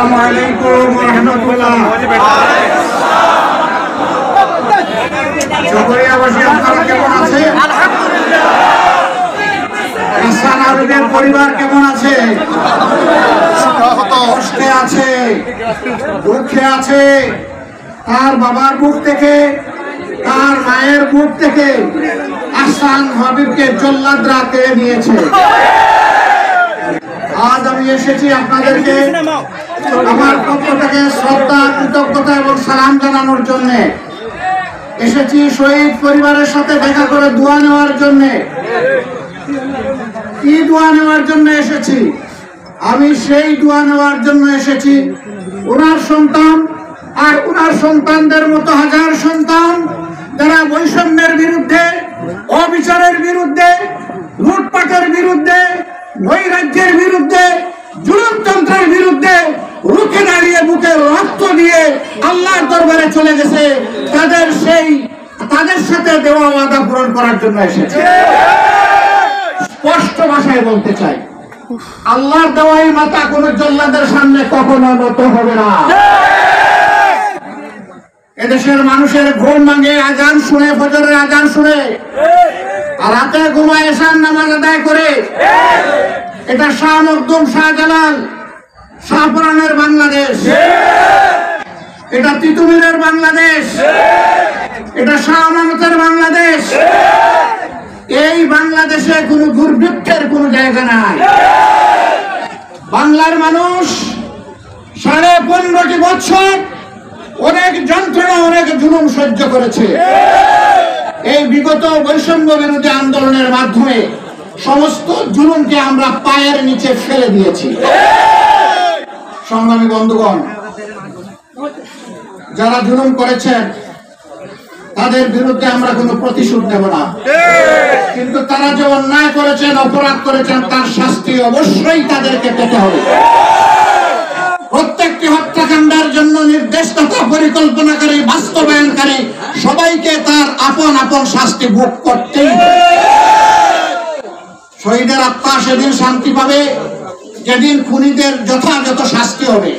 আসসালামু আলাইকুম ওয়া রাহমাতুল্লাহ। চকরিয়াবাসী আপনারা কেমন আছেন? হাসান আবিদের পরিবার কেমন আছে? কষ্টে আছে, দুঃখে আছে। তার বাবার বুক থেকে, তার মায়ের বুক থেকে হাসান হাবিবকে জল্লাদরা কেড়ে নিয়েছে। আজ আমি এসেছি আপনাদেরকে আমার পক্ষ থেকে শ্রদ্ধা, কৃতজ্ঞতা এবং সালাম জানানোর জন্য। এসেছি শহীদ পরিবারের সাথে দেখা করে দোয়া নেওয়ার জন্য। কি দোয়া নেওয়ার জন্য এসেছি? আমি সেই দোয়া নেওয়ার জন্য এসেছি ওনার সন্তান আর ওনার সন্তানদের মতো হাজার সন্তান যারা বৈষম্যের বিরুদ্ধে, অবিচারের বিরুদ্ধে, লুটপাটের বিরুদ্ধে, নৈরাজ্যের বিরুদ্ধে, জুলুমতন্ত্রের বিরুদ্ধে রুখে দাঁড়িয়ে বুকে রক্ত দিয়ে আল্লাহর দরবারে চলে গেছে, তাদের সাথে দেওয়া ওয়াদা পূরণ করার জন্য এসেছে। স্পষ্ট ভাষায় বলতে চাই, আল্লাহর দেওয়াই মাথা কোন জল্লাদের সামনে কখনো নত হবে না। এদেশের মানুষের ঘুম ভাঙে আজান শুনে, ফজরের আজান শুনে, রাতে ঘুমায় এশার নামাজ আদায় করে। এটা শাহ মখদুম, শাহজালাল, শাহপরানের বাংলাদেশ, এটা তিতুমিরের বাংলাদেশ, এটা শাহ আমানতের বাংলাদেশ। এই বাংলাদেশে কোনো দুর্ভিক্ষের কোনো জায়গা নাই। বাংলার মানুষ 15.5 বছর অনেক যন্ত্রণা, অনেক জুলুম সহ্য করেছে। এই বিগত বৈষম্য বিরোধী আন্দোলনের মাধ্যমে সমস্ত জুলুমকে আমরা পায়ের নিচে ফেলে দিয়েছি। সংগ্রামী বন্ধুগণ, যারা জুলুম করেছেন তাদের বিরুদ্ধে আমরা কোনো প্রতিশোধ নেব না, কিন্তু তারা যে অন্যায় করেছেন, অপরাধ করেছেন, তার শাস্তি অবশ্যই তাদেরকে পেতে হবে। প্রত্যেকটি হত্যাকাণ্ডের জন্য নির্দেশদাতা, পরিকল্পনাকারী, বাস্তবায়নকারী সবাইকে তার আপন আপন শাস্তি ভোগ করতেই হবে। শহীদের আত্মা সেদিন শান্তি পাবে যেদিন খুনিদের যথাযথ শাস্তি হবে।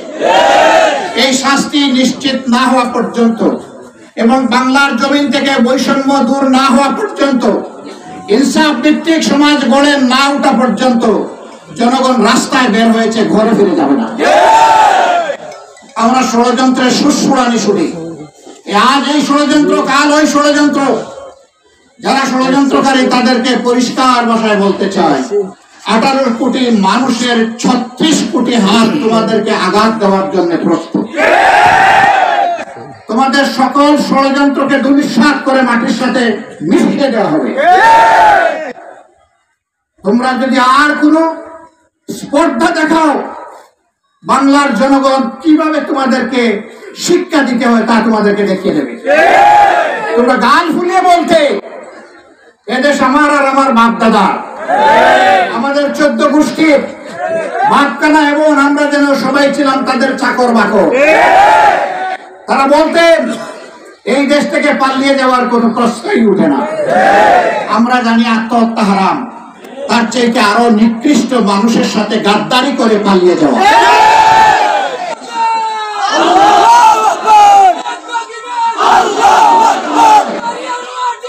এই শাস্তি নিশ্চিত না হওয়া পর্যন্ত এবং বাংলার জমিন থেকে বৈষম্য দূর না হওয়া পর্যন্ত, ইনসাফ ভিত্তিক সমাজ গড়ে না ওঠা পর্যন্ত জনগণ রাস্তায় বের হয়েছে, ঘরে ফিরে যাবে না। আমরা ষড়যন্ত্রের সুস্ফুরানি শুনি। আজ এই ষড়যন্ত্র, কাল ওই ষড়যন্ত্র। যারা ষড়যন্ত্রকারী তাদেরকে পরিষ্কার ভাষায় বলতে চায়, 18 কোটি মানুষের 36 কোটি হাত তোমাদেরকে আঘাত দেওয়ার জন্য প্রস্তুত। তোমাদের সকল ষড়যন্ত্রকে ধূলিসাৎ করে মাটির সাথে মিশিয়ে দেওয়া হবে। তোমরা যদি আর কোনো স্পর্ধা দেখাও, বাংলার জনগণ কিভাবে তোমাদেরকে শিক্ষা দিতে হয় তা তোমাদেরকে দেখিয়ে দেবে। তোমরা গাল ফুলিয়ে বলতে, এদেশ আমার আর আমার বাপ দাদা, আমাদের 14 গোষ্ঠীর বাপকানা, এবং আমরা যেন সবাই ছিলাম তাদের চাকর বাকর। তারা বলতেন এই দেশ থেকে পালিয়ে যাওয়ার কোনো প্রশ্নই উঠে না। আমরা জানি আত্মহত্যা হারাম, তার চাইতে আরো নিকৃষ্ট মানুষের সাথে গাদ্দারি করে পালিয়ে যাওয়া।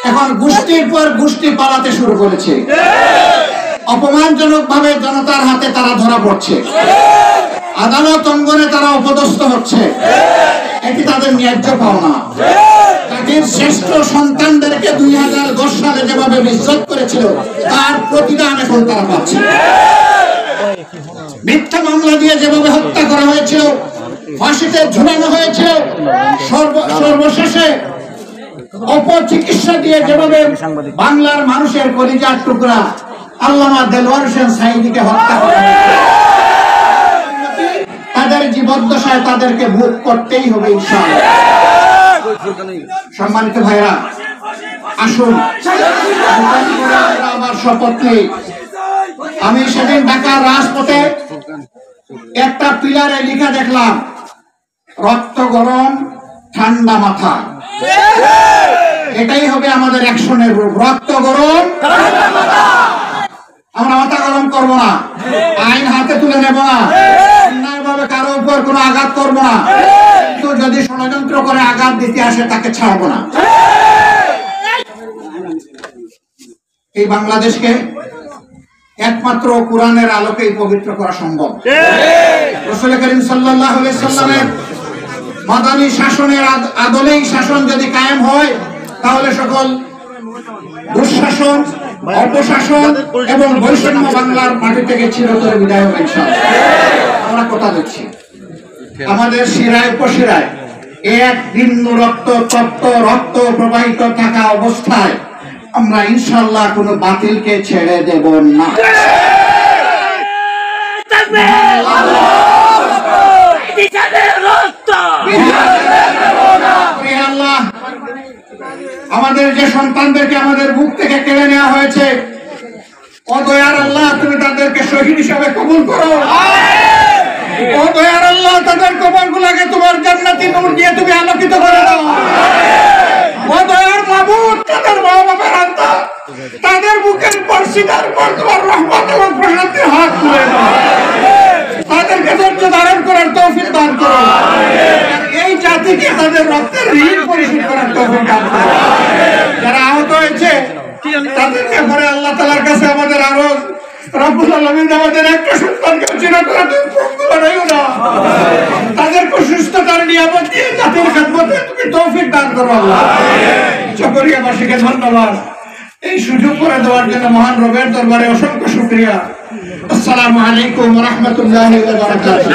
এখন গোষ্ঠীর পর গোষ্ঠী পালাতে শুরু করেছে। অপমানজনক ভাবে জনতার হাতে তারা ধরা পড়ছে, আদালত অঙ্গনে তারা অপদস্থ হচ্ছে। এটি তাদের ন্যায্য পাওনা। তাদের শ্রেষ্ঠ সন্তানদেরকে 2010 সালে যেভাবে বিচ্ছেদ করেছিল তার প্রতিদান এখন তারা পাচ্ছে। মিথ্যা মামলা দিয়ে যেভাবে হত্যা করা হয়েছিল, ফাঁসিতে ঝুলানো হয়েছিল, সর্বশেষে অপচিকিৎসা দিয়ে যেভাবে বাংলার মানুষের কলিজার টুকরা আল্লামা দেলোয়ার হোসেন সাঈদীকে হত্যা করা হয়েছে, তাদের জীবদ্দশায় তাদেরকে ভোগ করতেই হবে ইনশাআল্লাহ। সম্মানিত ভাইরা, আসুন আমার শপথ নেই। আমি সেদিন ঢাকার রাজপথে একটা পিলারে লেখা দেখলাম, রক্ত গরম ঠান্ডা মাথা। এটাই হবে আমাদের অ্যাকশনের রূপ। রক্ত গরম, আমরা মাথা গরম করবো না, আইন হাতে তুলে নেব না, অন্যায়ভাবে কারো উপর উপর কোনো আঘাত করবো না, কিন্তু যদি ষড়যন্ত্র করে আঘাত দিতে আসে তাকে ছাড়বো না। এই বাংলাদেশকে একমাত্র কোরআনের আলোকেই পবিত্র করা সম্ভব। রাসূল করিম সাল্লাল্লাহু আলাইহি সাল্লামের মাদানী শাসনের আদলেই শাসন যদি কায়েম হয়, তাহলে সকল দুঃশাসন, অপশাসন এবং বৈষম্য বাংলার মাটি থেকে চিরতরে বিদায় হবে ইনশাআল্লাহ। আমরা কথা দিচ্ছি, আমাদের শিরায় উপশিরায় এক ভিন্ন রক্ত তপ্ত রক্ত প্রবাহিত থাকা অবস্থায় আমরা ইনশাআল্লাহ কোনো বাতিলকে ছেড়ে দেব না। আমাদের যে সন্তানদেরকে আমাদের বুক থেকে কেড়ে নেওয়া হয়েছে, ও দয়ার আল্লাহ তুমি তাদেরকে শহীদ হিসাবে কবুল করো। ও দয়ার আল্লাহ তাদের কবরগুলোকে তোমার জান্নাতি নূর দিয়ে তুমি আলোকিত করে দাও। ও দয়ার মাবুদ তাদের মা বাবার আত্মা তাদের বুকের উপর সিনার উপর তোমার রহমত এবং প্রশান্তির হাত তুলে দাও। তাদেরকে ধৈর্য ধারণ করার তৌফিক দান করো। এই জাতিকে তাদের রক্তের ঋণ পরিশোধ করার তৌফিক দান করো। যারা আহত হয়েছে তাদেরকে পরে আল্লাহ তাআলার কাছে আমাদের আরো রব্বুল আলামিন আমাদের একটা সন্তানকে চিরতরে তুমি পঙ্গু বানাইও না। তাদেরকে সুস্থতার নিয়ামত দিয়ে জাতির খেদমতে তুমি তৌফিক দান করো আল্লাহ। চকরিয়াবাসীকে ধন্যবাদ এই সুযোগ করে দেওয়ার জন্য। মহান রবের দরবারে অসংখ্য শুকরিয়া। আসসালামু আলাইকুম ওয়া রাহমাতুল্লাহি ওয়া বারাকাতুহু।